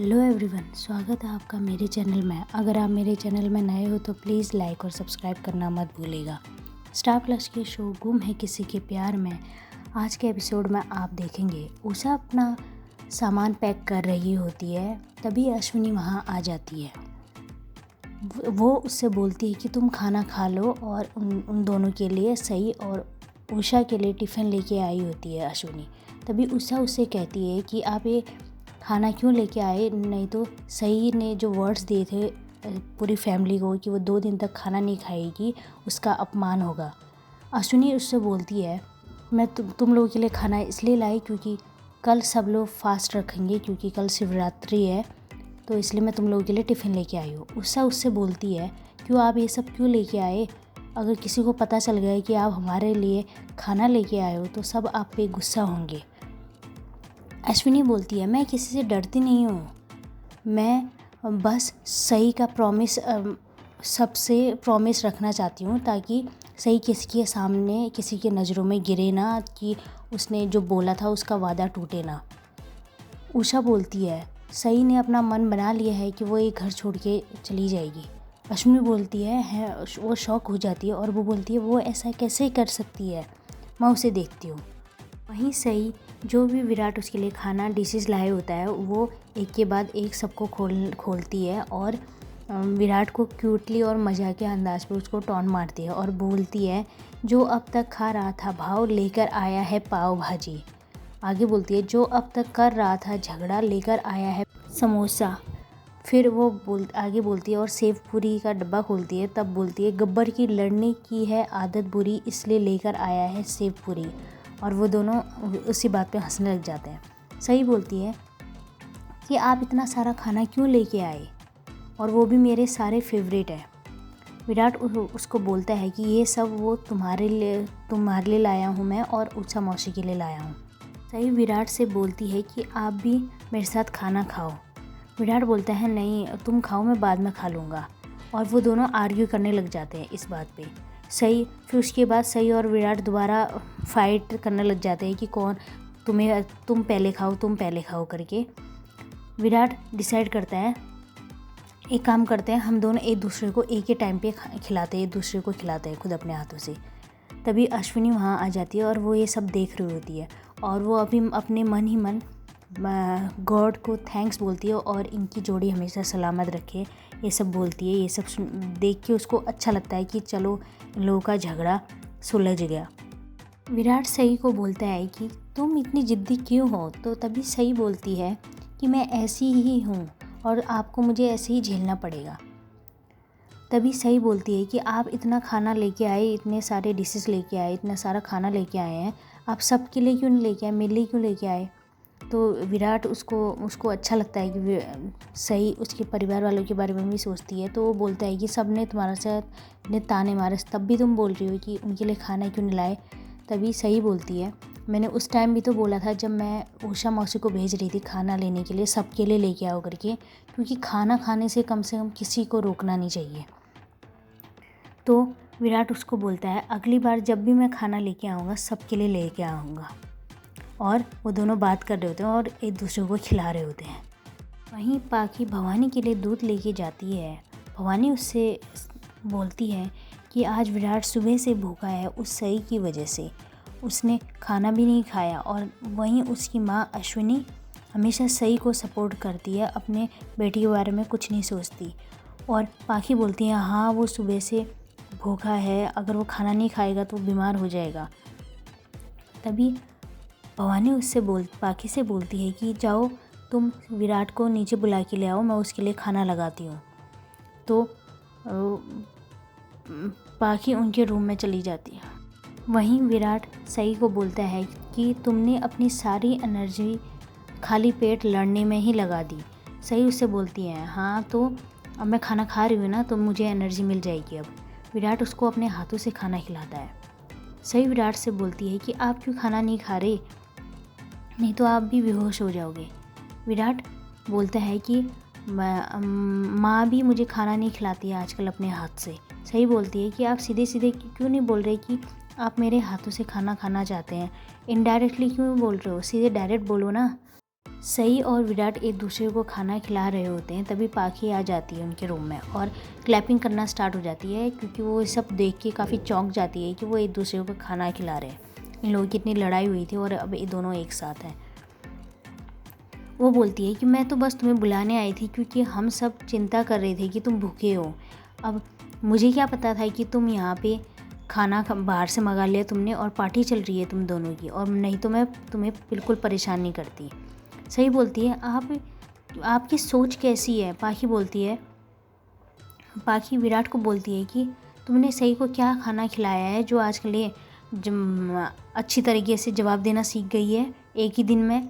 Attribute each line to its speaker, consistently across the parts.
Speaker 1: Hello everyone, स्वागत है आपका मेरे चैनल में। अगर आप मेरे चैनल में नए हो तो प्लीज़ लाइक और सब्सक्राइब करना मत भूलिएगा। स्टार प्लस के शो गुम है किसी के प्यार में आज के एपिसोड में आप देखेंगे उषा अपना सामान पैक कर रही होती है, तभी अश्विनी वहाँ आ जाती है। वो उससे बोलती है कि तुम खाना खा लो और उन दोनों के लिए सही और उषा के लिए टिफ़िन लेके आई होती है अश्विनी। तभी उषा उससे कहती है कि आप ये खाना क्यों लेके आए, नहीं तो सही ने जो वर्ड्स दिए थे पूरी फैमिली को कि वो 2 दिन तक खाना नहीं खाएगी, उसका अपमान होगा। अश्विनी उससे बोलती है मैं तुम लोगों के लिए खाना इसलिए लाई क्योंकि कल सब लोग फास्ट रखेंगे, क्योंकि कल शिवरात्रि है, तो इसलिए मैं तुम लोगों के लिए टिफ़िन लेके आई हूँ। उषा उससे बोलती है क्यों आप ये सब क्यों लेके आए, अगर किसी को पता चल गया कि आप हमारे लिए खाना लेके आए हो तो सब आप पे गुस्सा होंगे। अश्विनी बोलती है मैं किसी से डरती नहीं हूँ, मैं बस सही का सबसे प्रॉमिस रखना चाहती हूँ ताकि सही किसी के सामने किसी के नज़रों में गिरे ना, कि उसने जो बोला था उसका वादा टूटे ना। उषा बोलती है सही ने अपना मन बना लिया है कि वो एक घर छोड़ के चली जाएगी। अश्विनी बोलती है वो शॉक हो जाती है और वो बोलती है वो ऐसा कैसे कर सकती है, मैं उसे देखती हूँ। वहीं सही जो भी विराट उसके लिए खाना डिशेस लाए होता है वो एक के बाद एक सबको खोलती है और विराट को क्यूटली और मज़ा के अंदाज पे उसको टॉन मारती है और बोलती है जो अब तक खा रहा था भाव लेकर आया है पाव भाजी। आगे बोलती है जो अब तक कर रहा था झगड़ा लेकर आया है समोसा। फिर वो आगे बोलती है और सेव पूरी का डब्बा खोलती है, तब बोलती है गब्बर की लड़ने की है आदत बुरी इसलिए लेकर आया है सेव पूरी। और वो दोनों उसी बात पे हंसने लग जाते हैं। सही बोलती है कि आप इतना सारा खाना क्यों लेके आए, और वो भी मेरे सारे फेवरेट है। विराट उसको बोलता है कि ये सब वो तुम्हारे लिए लाया हूँ मैं और उषा मौसी के लिए लाया हूँ। सही विराट से बोलती है कि आप भी मेरे साथ खाना खाओ। विराट बोलता है नहीं तुम खाओ, मैं बाद में खा लूँगा। और वो दोनों आर्ग्यू करने लग जाते हैं इस बात पे। सही फिर उसके बाद सही और विराट दोबारा फाइट करने लग जाते हैं कि तुम पहले खाओ करके। विराट डिसाइड करता है एक काम करते हैं हम दोनों एक दूसरे को एक ही टाइम पे खिलाते हैं खुद अपने हाथों से। तभी अश्विनी वहाँ आ जाती है और वो ये सब देख रही होती है और वो अभी अपने मन ही मन गॉड को थैंक्स बोलती है और इनकी जोड़ी हमेशा सलामत रखे ये सब बोलती है। ये सब देख के उसको अच्छा लगता है कि चलो इन लोगों का झगड़ा सुलझ गया। विराट सही को बोलता है कि तुम इतनी ज़िद्दी क्यों हो, तो तभी सही बोलती है कि मैं ऐसी ही हूँ और आपको मुझे ऐसे ही झेलना पड़ेगा। तभी सही बोलती है कि आप इतना खाना लेके आए, इतने सारे डिशेस लेके आए, इतना सारा खाना लेके आए हैं, आप सब के लिए क्यों नहीं लेके आए, मेरे लिए क्यों लेके आए। तो विराट उसको अच्छा लगता है कि सही उसके परिवार वालों के बारे में भी सोचती है। तो वो बोलता है कि सब ने तुम्हारे साथ इतने ताने मारे, तब भी तुम बोल रही हो कि उनके लिए खाना क्यों नहीं लाए। तभी सही बोलती है मैंने उस टाइम भी तो बोला था जब मैं उषा मौसी को भेज रही थी खाना लेने के लिए, सबके लिए लेके आओ करके, क्योंकि खाना खाने से कम किसी को रोकना नहीं चाहिए। तो विराट उसको बोलता है अगली बार जब भी मैं खाना लेके आऊँगा सबके लिए लेके आऊँगा। और वो दोनों बात कर रहे होते हैं और एक दूसरे को खिला रहे होते हैं। वहीं पाखी भवानी के लिए दूध लेके जाती है। भवानी उससे बोलती है कि आज विराट सुबह से भूखा है उस सही की वजह से, उसने खाना भी नहीं खाया। और वहीं उसकी माँ अश्विनी हमेशा सही को सपोर्ट करती है, अपने बेटी के बारे में कुछ नहीं सोचती। और पाखी बोलती है हाँ वो सुबह से भूखा है, अगर वो खाना नहीं खाएगा तो बीमार हो जाएगा। तभी भवानी पाखी से बोलती है कि जाओ तुम विराट को नीचे बुला के ले आओ, मैं उसके लिए खाना लगाती हूँ। तो पाखी उनके रूम में चली जाती है। वहीं विराट सही को बोलता है कि तुमने अपनी सारी एनर्जी खाली पेट लड़ने में ही लगा दी। सही उससे बोलती है हाँ तो अब मैं खाना खा रही हूँ ना, तो मुझे एनर्जी मिल जाएगी अब। विराट उसको अपने हाथों से खाना खिलाता है। सही विराट से बोलती है कि आप क्यों खाना नहीं खा रहे, नहीं तो आप भी बेहोश हो जाओगे। विराट बोलता है कि माँ भी मुझे खाना नहीं खिलाती है आजकल अपने हाथ से। सही बोलती है कि आप सीधे सीधे क्यों नहीं बोल रहे कि आप मेरे हाथों से खाना खाना चाहते हैं, इनडायरेक्टली क्यों बोल रहे हो, सीधे डायरेक्ट बोलो ना। सई और विराट एक दूसरे को खाना खिला रहे होते हैं, तभी पाखी आ जाती है उनके रूम में और क्लैपिंग करना स्टार्ट हो जाती है, क्योंकि वो सब देख के काफ़ी चौंक जाती है कि वो एक दूसरे को खाना खिला रहे हैं। इन लोगों की इतनी लड़ाई हुई थी और अब ये दोनों एक साथ हैं। वो बोलती है कि मैं तो बस तुम्हें बुलाने आई थी, क्योंकि हम सब चिंता कर रहे थे कि तुम भूखे हो। अब मुझे क्या पता था कि तुम यहाँ पे खाना बाहर से मंगा लिया तुमने और पार्टी चल रही है तुम दोनों की, और नहीं तो मैं तुम्हें बिल्कुल परेशान नहीं करती। सही बोलती है, आपकी सोच कैसी है? पाखी विराट को बोलती है कि तुमने सही को क्या खाना खिलाया है जो आजकल ये अच्छी तरीके से जवाब देना सीख गई है एक ही दिन में।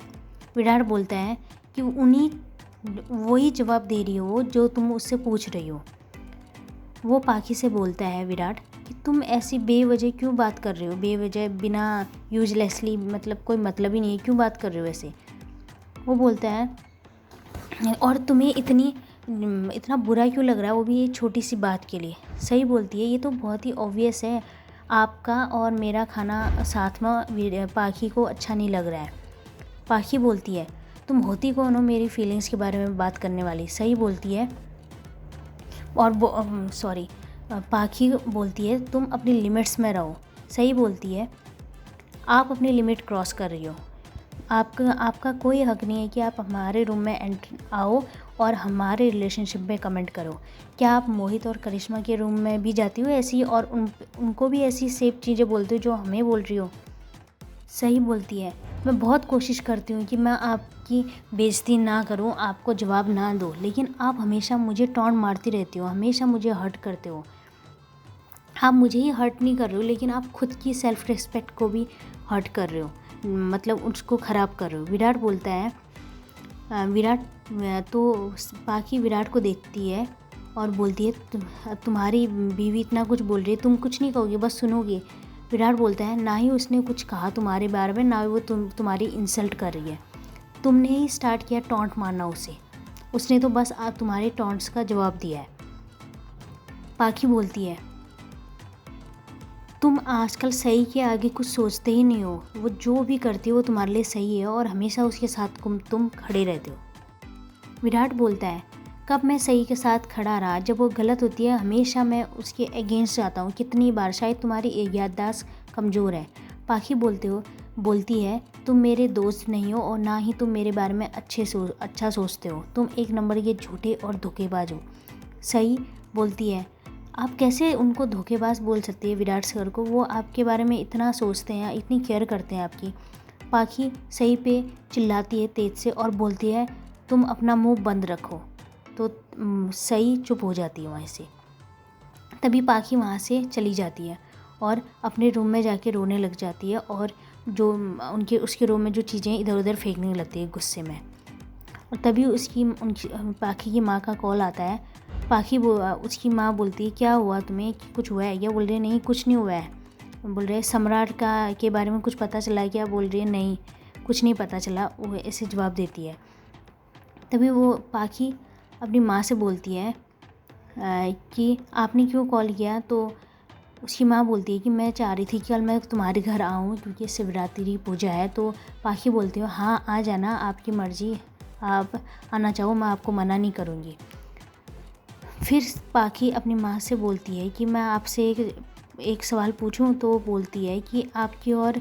Speaker 1: विराट बोलता है कि वही जवाब दे रही हो जो तुम उससे पूछ रही हो। वो पाखी से बोलता है विराट कि तुम ऐसी बेवजह क्यों बात कर रहे हो, बेवजह बिना यूजलेसली, मतलब कोई मतलब ही नहीं है, क्यों बात कर रहे हो ऐसे। वो बोलता है और तुम्हें इतना बुरा क्यों लग रहा है, वो भी एक छोटी सी बात के लिए। सही बोलती है, ये तो बहुत ही ऑब्वियस है, आपका और मेरा खाना साथ में पाखी को अच्छा नहीं लग रहा है। पाखी बोलती है, तुम होती कौन हो मेरी फीलिंग्स के बारे में बात करने वाली। सही बोलती है पाखी बोलती है, तुम अपनी लिमिट्स में रहो। सही बोलती है, आप अपनी लिमिट क्रॉस कर रही हो। आपका कोई हक नहीं है कि आप हमारे रूम में आओ और हमारे रिलेशनशिप में कमेंट करो। क्या आप मोहित और करिश्मा के रूम में भी जाती हो ऐसी, और उनको भी ऐसी सेम चीज़ें बोलती हो जो हमें बोल रही हो। सही बोलती है, मैं बहुत कोशिश करती हूँ कि मैं आपकी बेइज्जती ना करूँ, आपको जवाब ना दूँ, लेकिन आप हमेशा मुझे टॉन्ट मारती रहती हो, हमेशा मुझे हर्ट करते हो। आप मुझे ही हर्ट नहीं कर रहे हो, लेकिन आप खुद की सेल्फ रिस्पेक्ट को भी हर्ट कर रहे हो, मतलब उसको ख़राब कर रहे हो। विराट बोलता है, पाखी विराट को देखती है और बोलती है, तुम्हारी बीवी इतना कुछ बोल रही है, तुम कुछ नहीं कहोगे, बस सुनोगे। विराट बोलता है, ना ही उसने कुछ कहा तुम्हारे बारे में, ना ही वो तुम्हारी इंसल्ट कर रही है, तुमने ही स्टार्ट किया टॉन्ट मारना उसे, उसने तो बस तुम्हारे टॉन्ट्स का जवाब दिया है। पाखी बोलती है, तुम आजकल सही के आगे कुछ सोचते ही नहीं हो, वो जो भी करती है वो तुम्हारे लिए सही है और हमेशा उसके साथ तुम खड़े रहते हो। विराट बोलता है, कब मैं सही के साथ खड़ा रहा, जब वो गलत होती है हमेशा मैं उसके अगेंस्ट जाता हूँ, कितनी बार, शायद तुम्हारी याददाश्त कमज़ोर है। पाखी बोलती है, तुम मेरे दोस्त नहीं हो और ना ही तुम मेरे बारे में अच्छा सोचते हो, तुम एक नंबर के झूठे और धोखेबाज हो। सही बोलती है, आप कैसे उनको धोखेबाज बोल सकती है विराट सर को, वो आपके बारे में इतना सोचते हैं, इतनी केयर करते हैं आपकी। पाखी सही पे चिल्लाती है तेज से और बोलती है, तुम अपना मुंह बंद रखो। तो सही चुप हो जाती है वहाँ से। तभी पाखी वहाँ से चली जाती है और अपने रूम में जाके रोने लग जाती है और जो उसके रूम में जो चीज़ें इधर उधर फेंकने लगती है गुस्से में। और तभी पाखी की माँ का कॉल आता है। उसकी माँ बोलती है, क्या हुआ तुम्हें, कुछ हुआ है क्या? बोल रही है, नहीं कुछ नहीं हुआ है। बोल रहे सम्राट के बारे में कुछ पता चला है क्या? बोल रही है, नहीं कुछ नहीं पता चला, वो ऐसे जवाब देती है। तभी वो पाखी अपनी माँ से बोलती है कि आपने क्यों कॉल किया? तो उसकी माँ बोलती है कि मैं चाह रही थी कि कल मैं तुम्हारे घर आऊँ, क्योंकि शिवरात्रि पूजा है। तो पाखी बोलती है, हाँ आ जाना, आपकी मर्ज़ी, आप आना चाहो, मैं आपको मना नहीं करूँगी। फिर पाखी अपनी माँ से बोलती है कि मैं आपसे एक सवाल पूछूं? तो बोलती है कि आपकी और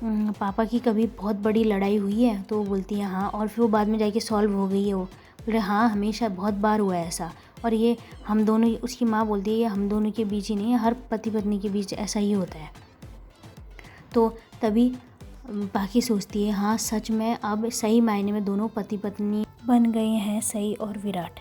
Speaker 1: पापा की कभी बहुत बड़ी लड़ाई हुई है? तो बोलती है हाँ, और फिर वो बाद में जाके सॉल्व हो गई है। वो बोले हाँ, हमेशा बहुत बार हुआ है ऐसा, और ये हम दोनों, उसकी माँ बोलती है, ये हम दोनों के बीच ही नहीं है, हर पति पत्नी के बीच ऐसा ही होता है। तो तभी पाखी सोचती है, हाँ सच में अब सही मायने में दोनों पति पत्नी बन गए हैं, सई और विराट।